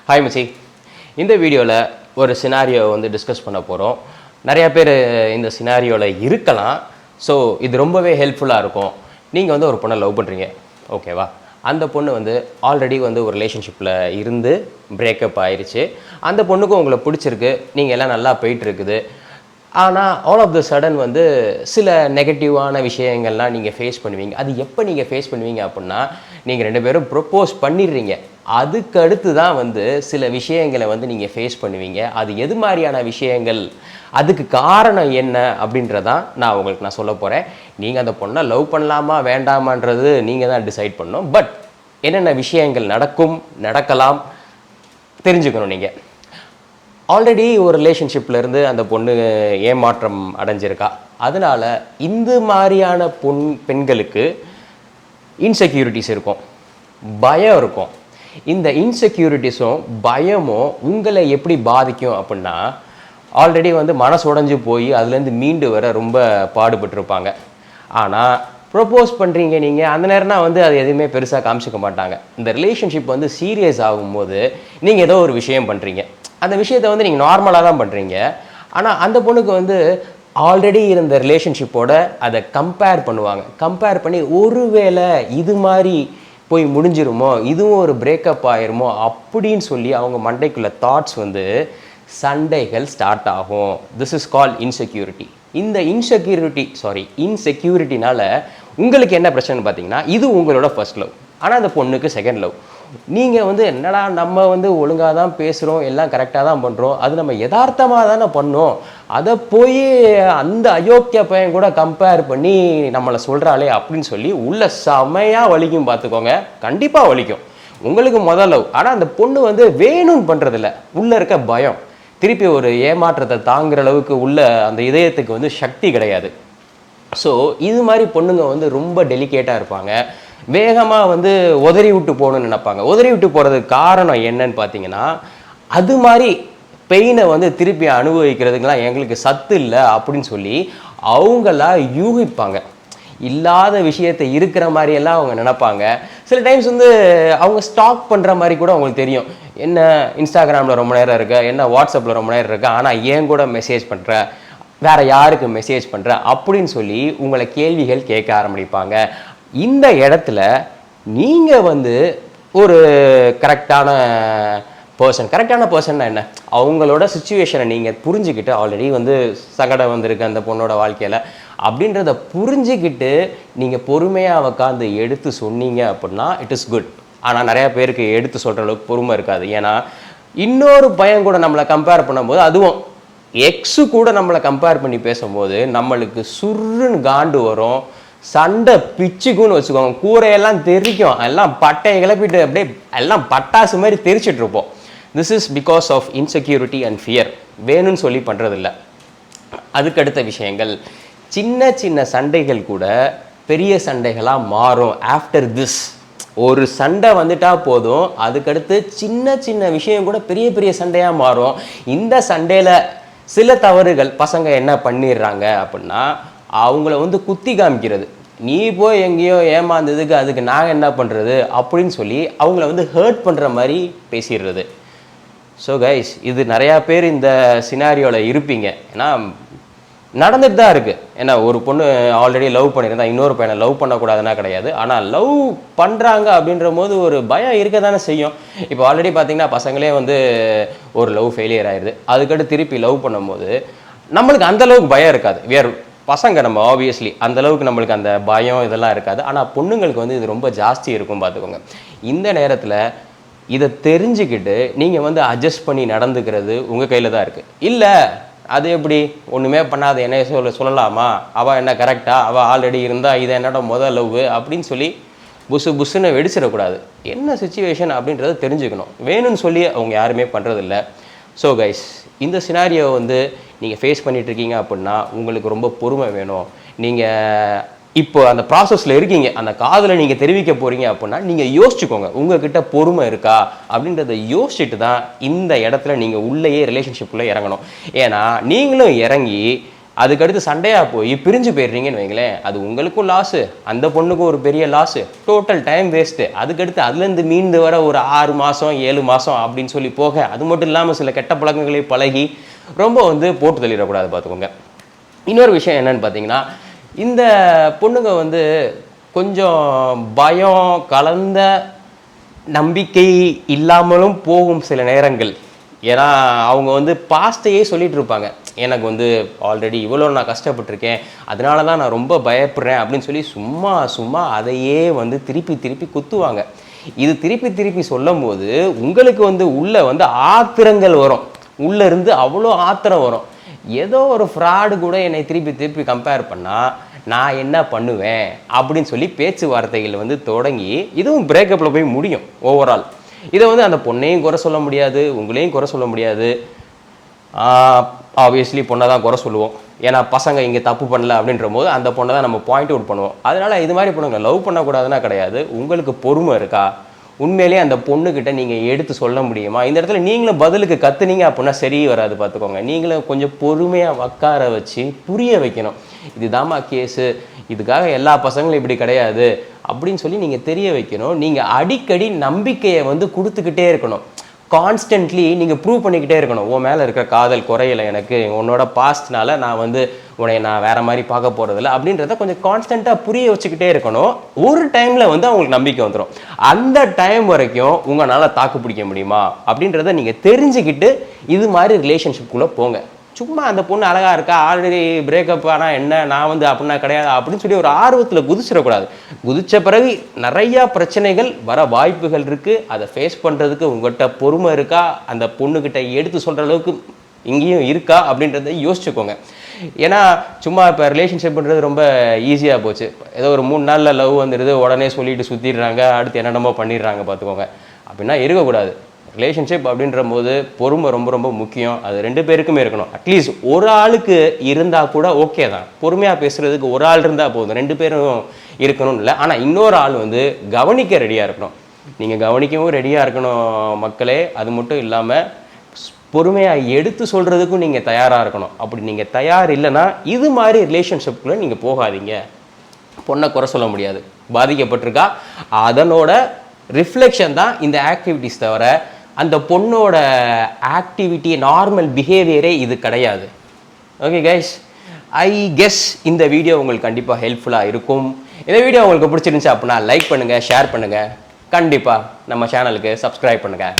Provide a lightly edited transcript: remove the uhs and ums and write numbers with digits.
Hi மச்சி, இந்த வீடியோவில் ஒரு சினாரியோ வந்து டிஸ்கஸ் பண்ண போகிறோம். நிறையா பேர் இந்த சினாரியோவில் இருக்கலாம். ஸோ இது ரொம்பவே ஹெல்ப்ஃபுல்லாக இருக்கும். நீங்கள் வந்து ஒரு பொண்ணை லவ் பண்ணுறீங்க, ஓகேவா? அந்த பொண்ணு வந்து ஆல்ரெடி வந்து ஒரு ரிலேஷன்ஷிப்பில் இருந்து பிரேக்கப் ஆயிடுச்சு. அந்த பொண்ணுக்கும் உங்களை பிடிச்சிருக்கு, நீங்கள் எல்லாம் நல்லா போயிட்டுருக்குது. ஆனால் ஆல் ஆஃப் த சடன் வந்து சில நெகட்டிவான விஷயங்கள்லாம் நீங்கள் ஃபேஸ் பண்ணுவீங்க. அது எப்போ நீங்கள் ஃபேஸ் பண்ணுவீங்க அப்படின்னா, நீங்கள் ரெண்டு பேரும் ப்ரொப்போஸ் பண்ணிடுறீங்க, அதுக்கு அடுத்து தான் வந்து சில விஷயங்களை வந்து நீங்கள் ஃபேஸ் பண்ணுவீங்க. அது எது மாதிரியான விஷயங்கள், அதுக்கு காரணம் என்ன அப்படின்றதான் நான் சொல்ல போகிறேன். நீங்கள் அந்த பொண்ணை லவ் பண்ணலாமா வேண்டாமான்றது நீங்கள் தான் டிசைட் பண்ணணும். பட் என்னென்ன விஷயங்கள் நடக்கலாம் தெரிஞ்சுக்கணும். நீங்கள் ஆல்ரெடி ஒரு ரிலேஷன்ஷிப்லேருந்து அந்த பொண்ணு ஏமாற்றம் அடைஞ்சிருக்கா. அதனால் இந்த மாதிரியான பெண்களுக்கு இன்செக்யூரிட்டிஸ் இருக்கும், பயம் இருக்கும். இந்த இன்செக்யூரிட்டிஸும் பயமும் உங்களை எப்படி பாதிக்கும் அப்படின்னா, ஆல்ரெடி வந்து மனசு உடைஞ்சு போய் அதுலேருந்து மீண்டு வர ரொம்ப பாடுபட்டிருப்பாங்க. ஆனால் ப்ரொப்போஸ் பண்ணுறீங்க நீங்கள், அந்த நேரம்னா வந்து அது எதுவுமே பெருசாக காமிச்சிக்க மாட்டாங்க. இந்த ரிலேஷன்ஷிப் வந்து சீரியஸ் ஆகும்போது நீங்கள் ஏதோ ஒரு விஷயம் பண்ணுறீங்க, அந்த விஷயத்தை வந்து நீங்கள் நார்மலாக தான் பண்ணுறீங்க. ஆனால் அந்த பொண்ணுக்கு வந்து ஆல்ரெடி இருந்த ரிலேஷன்ஷிப்போட அதை கம்பேர் பண்ணுவாங்க. கம்பேர் பண்ணி ஒருவேளை இது மாதிரி போய் முடிஞ்சிருமோ, இதுவும் ஒரு பிரேக்கப் ஆயிருமோ அப்படின்னு சொல்லி அவங்க மண்டைக்குள்ள தாட்ஸ் வந்து சண்டைகள் ஸ்டார்ட் ஆகும். This is call insecurity. இந்த இன்செக்யூரிட்டினால உங்களுக்கு என்ன பிரச்சனை பார்த்தீங்கன்னா, இது உங்களோட ஃபர்ஸ்ட் லவ், ஆனால் அந்த பொண்ணுக்கு செகண்ட் லவ். நீங்கள் வந்து என்னடா நம்ம வந்து ஒழுங்காக தான் பேசுகிறோம், எல்லாம் கரெக்டாக தான் பண்ணுறோம், அது நம்ம யதார்த்தமாக தானே பண்ணோம், அதை போய் அந்த அயோக்கிய பையன் கூட கம்பேர் பண்ணி நம்மளை சொல்கிறாளே அப்படின்னு சொல்லி உள்ள செமையாக வலிக்கும். பார்த்துக்கோங்க, கண்டிப்பாக வலிக்கும். உங்களுக்கு முதல் லவ், ஆனால் அந்த பொண்ணு வந்து வேணும்னு பண்ணுறதில்ல, உள்ளே இருக்க பயம். திருப்பி ஒரு ஏமாற்றத்தை தாங்குற அளவுக்கு உள்ள அந்த இதயத்துக்கு வந்து சக்தி கிடையாது. ஸோ இது மாதிரி பொண்ணுங்க வந்து ரொம்ப டெலிகேட்டாக இருப்பாங்க. வேகமாக வந்து உதறி விட்டு போகணும்னு நினைப்பாங்க. உதறி விட்டு போகிறதுக்கு காரணம் என்னன்னு பார்த்தீங்கன்னா, அது மாதிரி பெயினை வந்து திருப்பி அனுபவிக்கிறதுக்கெலாம் எங்களுக்கு சத்து இல்லை அப்படின்னு சொல்லி அவங்களா யூகிப்பாங்க. இல்லாத விஷயத்தை இருக்கிற மாதிரியெல்லாம் அவங்க நினைப்பாங்க. சில டைம்ஸ் வந்து அவங்க ஸ்டாக் பண்ணுற மாதிரி கூட அவங்களுக்கு தெரியும். என்ன இன்ஸ்டாகிராமில் ரொம்ப நேரம் இருக்க, என்ன வாட்ஸ்அப்பில் ரொம்ப நேரம் இருக்க, ஆனால் ஏன் கூட மெசேஜ் பண்ணுற, வேறு யாருக்கு மெசேஜ் பண்ணுற அப்படின்னு சொல்லி உங்களை கேள்விகள் கேட்க ஆரம்பிப்பாங்க. இந்த இடத்துல நீங்கள் வந்து ஒரு கரெக்டான பர்சன்னா என்ன, அவங்களோட சுச்சுவேஷனை நீங்கள் புரிஞ்சுக்கிட்டு, ஆல்ரெடி வந்து சங்கடம் வந்திருக்கு அந்த பொண்ணோட வாழ்க்கையில் அப்படின்றத புரிஞ்சுக்கிட்டு நீங்கள் பொறுமையாக உட்காந்து எடுத்து சொன்னீங்க அப்படின்னா இட் இஸ் குட். ஆனால் நிறையா பேருக்கு எடுத்து சொல்கிற அளவுக்கு பொறுமை இருக்காது. ஏன்னா இன்னொரு பையன் கூட நம்மளை கம்பேர் பண்ணும்போது, அதுவும் எக்ஸு கூட நம்மளை கம்பேர் பண்ணி பேசும்போது நம்மளுக்கு சுருன்னு காண்டு வரும், சண்டை பிச்சுக்குன்னு வச்சுக்கோங்க, கூரையெல்லாம் தெரிக்கும், எல்லாம் பட்டையை கிளப்பிட்டு அப்படியே எல்லாம் பட்டாசு மாதிரி தெரிச்சிட்டு இருப்போம். This is because of insecurity and fear. வேணும்னு சொல்லி பண்ணுறதில்ல. அதுக்கடுத்த விஷயங்கள், சின்ன சின்ன சண்டைகள் கூட பெரிய சண்டைகளாக மாறும். ஆஃப்டர் திஸ் ஒரு சண்டை வந்துட்டா போதும், அதுக்கடுத்து சின்ன சின்ன விஷயம் கூட பெரிய பெரிய சண்டையாக மாறும். இந்த சண்டையில் சில தவறுகள் பசங்க என்ன பண்ணிடுறாங்க அப்படின்னா, அவங்கள வந்து குத்தி காமிக்கிறது. நீ போய் எங்கேயோ ஏமாந்ததுக்கு அதுக்கு நாங்கள் என்ன பண்ணுறது அப்படின்னு சொல்லி அவங்கள வந்து ஹர்ட் பண்ணுற மாதிரி பேசிடுறது. ஸோ கைஸ், இது நிறையா பேர் இந்த சினாரியோவில் இருப்பீங்க. ஏன்னா நடந்துட்டு தான் இருக்குது. ஏன்னா ஒரு பொண்ணு ஆல்ரெடி லவ் பண்ணியிருந்தா இன்னொரு பையனை லவ் பண்ணக்கூடாதுன்னா கிடையாது, ஆனால் லவ் பண்ணுறாங்க அப்படின்ற போது ஒரு பயம் இருக்க தானே செய்யும். இப்போ ஆல்ரெடி பார்த்தீங்கன்னா பசங்களே வந்து ஒரு லவ் ஃபெயிலியர் ஆயிடுது, அதுக்கடுத்து திருப்பி லவ் பண்ணும்போது நம்மளுக்கு அந்தளவுக்கு பயம் இருக்காது. பசங்க நம்ம ஆப்வியஸ்லி அந்தளவுக்கு நம்மளுக்கு அந்த பயம் இதெல்லாம் இருக்காது. ஆனால் பொண்ணுங்களுக்கு வந்து இது ரொம்ப ஜாஸ்தி இருக்கும். பார்த்துக்கோங்க, இந்த நேரத்தில் இதை தெரிஞ்சுக்கிட்டு நீங்கள் வந்து அட்ஜஸ்ட் பண்ணி நடந்துக்கிறது உங்கள் கையில் தான் இருக்குது. இல்லை அது எப்படி ஒன்றுமே பண்ணாத என்ன சொல்லலாமா, அவள் என்ன கரெக்டா, அவள் ஆல்ரெடி இருந்தால் இதை என்னோட முதல் லவ் அப்படின்னு சொல்லி புஸ்ஸுன்னு வெடிச்சிடக்கூடாது. என்ன சுச்சுவேஷன் அப்படின்றத தெரிஞ்சுக்கணும். வேணும்னு சொல்லி அவங்க யாருமே பண்ணுறதில்ல. ஸோ கைஸ், இந்த சினாரியோ வந்து நீங்கள் ஃபேஸ் பண்ணிகிட்ருக்கீங்க அப்படின்னா உங்களுக்கு ரொம்ப பொறுமை வேணும். நீங்கள் இப்போ அந்த ப்ராசஸில் இருக்கீங்க, அந்த காதலை நீங்கள் தெரிவிக்க போகிறீங்க அப்படின்னா நீங்கள் யோசிச்சுக்கோங்க, உங்ககிட்ட பொறுமை இருக்கா அப்படின்றத யோசிச்சுட்டு தான் இந்த இடத்துல நீங்கள் உள்ளேயே ரிலேஷன்ஷிப்பில் இறங்கணும். ஏன்னா நீங்களும் இறங்கி அதுக்கடுத்து சண்டையாக போய் பிரிஞ்சு போயிடுறீங்கன்னு வைங்களேன், அது உங்களுக்கும் லாஸு, அந்த பொண்ணுக்கும் ஒரு பெரிய லாஸு, டோட்டல் டைம் வேஸ்ட்டு. அதுக்கடுத்து அதுலேருந்து மீண்டு வர ஒரு 6 மாதம் 7 மாதம் அப்படின்னு சொல்லி போக, அது மட்டும் இல்லாமல் சில கெட்ட பழக்கங்களை பழகி ரொம்ப வந்து போட்டு தள்ளிடக்கூடாது பார்த்துக்கோங்க. இன்னொரு விஷயம் என்னன்னு பார்த்தீங்கன்னா, இந்த பொண்ணுங்க வந்து கொஞ்சம் பயம் கலந்த நம்பிக்கை இல்லாமலும் போகும் சில நேரங்கள். ஏன்னா அவங்க வந்து பாஸ்ட்டையே சொல்லிட்டு இருப்பாங்க, எனக்கு வந்து ஆல்ரெடி இவ்வளோ நான் கஷ்டப்பட்டிருக்கேன், அதனால தான் நான் ரொம்ப பயப்படுறேன் அப்படின்னு சொல்லி சும்மா சும்மா அதையே வந்து திருப்பி திருப்பி குத்துவாங்க. இது திருப்பி திருப்பி சொல்லும் போது உங்களுக்கு வந்து உள்ளே வந்து ஆத்திரங்கள் வரும், உள்ளே இருந்து அவ்வளோ ஆத்திரம் வரும். ஏதோ ஒரு ஃப்ராடு கூட என்னை திருப்பி திருப்பி கம்பேர் பண்ணால் நான் என்ன பண்ணுவேன் அப்படின்னு சொல்லி பேச்சுவார்த்தைகள் வந்து தொடங்கி இதுவும் பிரேக்கப்பில் போய் முடியும் ஓவரால். இதை வந்து அந்த பொண்ணையும் குறை சொல்ல முடியாது, உங்களையும் குறை சொல்ல முடியாது. ஆப்வியஸ்லி பொண்ணை தான் குறை சொல்லுவோம், ஏன்னா பசங்க இங்கே தப்பு பண்ணல அப்படின்ற போது அந்த பொண்ணை தான் நம்ம பாயிண்ட் அவுட் பண்ணுவோம். அதனால் இது மாதிரி பொண்ணுங்க லவ் பண்ணக்கூடாதுன்னா கிடையாது. உங்களுக்கு பொறுமை இருக்கா, உண்மையிலேயே அந்த பொண்ணுக்கிட்ட நீங்கள் எடுத்து சொல்ல முடியுமா? இந்த இடத்துல நீங்களும் பதிலுக்கு கற்றுனீங்க அப்படின்னா சரி வராது பார்த்துக்கோங்க. நீங்களும் கொஞ்சம் பொறுமையாக உட்கார வச்சு புரிய வைக்கணும், இதுதாம்மா கேஸு, இதுக்காக எல்லா பசங்களும் இப்படி கிடையாது அப்படின்னு சொல்லி நீங்கள் தெரிய வைக்கணும். நீங்கள் அடிக்கடி நம்பிக்கையை வந்து கொடுத்துக்கிட்டே இருக்கணும், கான்ஸ்டன்ட்லி நீங்கள் ப்ரூவ் பண்ணிக்கிட்டே இருக்கணும். உன் மேலே இருக்கிற காதல் குறையலை, எனக்கு உன்னோட பாஸ்ட்னால நான் வந்து உன்னை நான் வேறு மாதிரி பார்க்க போகிறதில்ல அப்படின்றத கொஞ்சம் கான்ஸ்டண்ட்டாக புரிய வச்சுக்கிட்டே இருக்கணும். ஒரு டைமில் வந்து அவங்களுக்கு நம்பிக்கை வந்துடும். அந்த டைம் வரைக்கும் உங்களால் தாக்கு பிடிக்க முடியுமா அப்படின்றத நீங்கள் தெரிஞ்சுக்கிட்டு இது மாதிரி ரிலேஷன்ஷிப்குள்ளே போங்க. சும்மா அந்த பொண்ணு அழகாக இருக்கா, ஆல்ரெடி பிரேக்கப் ஆனால் என்ன, நான் வந்து அப்படின்னா கிடையாது அப்படின்னு சொல்லி ஒரு ஆர்வத்தில் குதிச்சிடக்கூடாது. குதித்த பிறகு நிறையா பிரச்சனைகள் வர வாய்ப்புகள் இருக்குது. அதை ஃபேஸ் பண்ணுறதுக்கு உங்கள்கிட்ட பொறுமை இருக்கா, அந்த பொண்ணுக்கிட்ட எடுத்து சொல்கிற அளவுக்கு இங்கேயும் இருக்கா அப்படின்றத யோசிச்சுக்கோங்க. ஏன்னா சும்மா இப்போ ரிலேஷன்ஷிப்ன்றது ரொம்ப ஈஸியாக போச்சு. ஏதோ ஒரு 3 நாளில் லவ் வந்துடுது, உடனே சொல்லிட்டு சுற்றிடுறாங்க, அடுத்து என்னென்னமோ பண்ணிடுறாங்க பார்த்துக்கோங்க. அப்படின்னா இருக்கக்கூடாது. ரிலேஷன்ஷிப் அப்படின்ற போது பொறுமை ரொம்ப ரொம்ப முக்கியம். அது 2 பேருக்குமே இருக்கணும். அட்லீஸ்ட் ஒரு ஆளுக்கு இருந்தால் கூட ஓகே தான், பொறுமையாக பேசுகிறதுக்கு ஒரு ஆள் இருந்தால் போதும், 2 பேரும் இருக்கணும்னு இல்லை. ஆனால் இன்னொரு ஆள் வந்து கவனிக்க ரெடியாக இருக்கணும். நீங்கள் கவனிக்கவும் ரெடியாக இருக்கணும் மக்களே. அது மட்டும் இல்லாமல் பொறுமையாக எடுத்து சொல்கிறதுக்கும் நீங்கள் தயாராக இருக்கணும். அப்படி நீங்கள் தயார் இல்லைன்னா இது மாதிரி ரிலேஷன்ஷிப்புக்குள்ளே நீங்கள் போகாதீங்க. பொண்ணை குறை சொல்ல முடியாது, பாதிக்கப்பட்டிருக்கா, அதனோட ரிஃப்ளெக்ஷன் தான் இந்த ஆக்டிவிட்டிஸ், தவிர அந்த பொண்ணோட ஆக்டிவிட்டி நார்மல் பிஹேவியரே இது கிடையாது. ஓகே கைஸ், ஐ கெஸ் இந்த வீடியோ உங்களுக்கு கண்டிப்பாக ஹெல்ப்ஃபுல்லாக இருக்கும். இந்த வீடியோ உங்களுக்கு பிடிச்சிருந்துச்சு அப்படின்னா லைக் பண்ணுங்கள், ஷேர் பண்ணுங்கள், கண்டிப்பாக நம்ம சேனலுக்கு சப்ஸ்கிரைப் பண்ணுங்கள்.